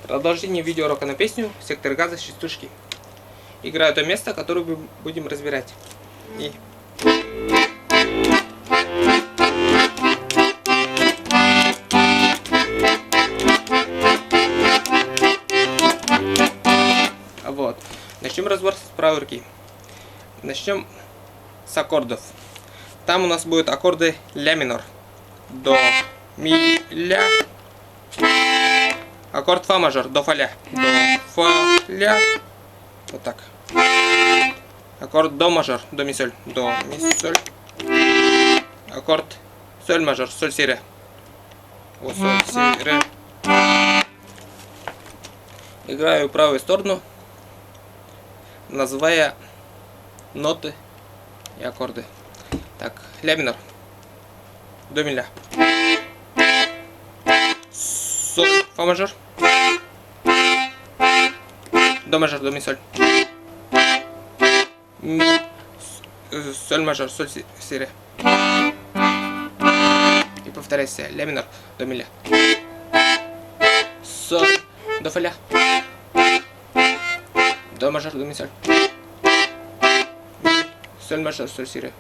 Продолжение видеоурока на песню «Сектор газа частушки». Играю то место, которое мы будем разбирать. И... Вот. Начнем разбор с правой руки. Начнем с аккордов. Там у нас будут аккорды ля минор. До, ми, ля. Аккорд фа мажор, до, фа, ля. До, фа, ля. Вот так. Аккорд до мажор, до, ми, соль. До, ми, соль. Аккорд соль мажор, соль, си, ре. Вот, соль, си, ре. Играю в правую сторону, называя ноты и аккорды. Так, ля минор. До, ми, ля. Соль, фа мажор. До мажор, до, ми, соль. Ми, соль мажор, соль, си, ре. И повторяйся. Ля минор, до, ми, ля. Соль, до, фа, ля. До мажор, до, ми, соль. Ми, соль мажор, соль, си, ре.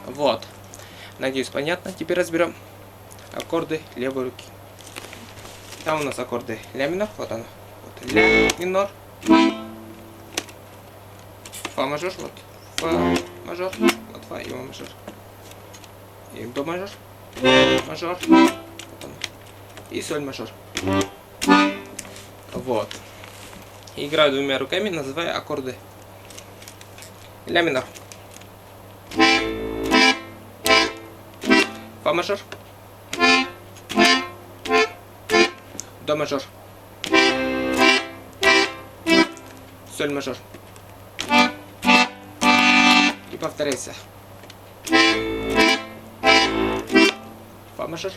Вот. Надеюсь, понятно. Теперь разберем аккорды левой руки. Там у нас аккорды ля минор. Вот оно. Вот ля минор. Фа мажор. Вот фа мажор. Вот фа и ма мажор. И до мажор. Мажор. Вот оно. И соль мажор. Вот. Играю двумя руками, называя аккорды. Ля минор. Фа мажор. До мажор. Соль мажор. И повторяйся. Фа мажор.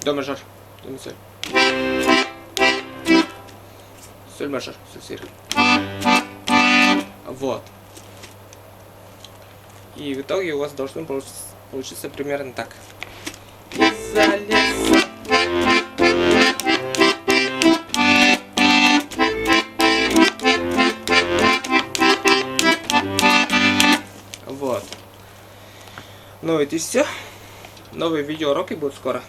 До мажор. До, ми, соль. Соль мажор. Соль, си, ре. Вот. И в итоге у вас должно получиться примерно так. Из-за леса. Вот. Ну это и все. Новые видеоуроки будут скоро.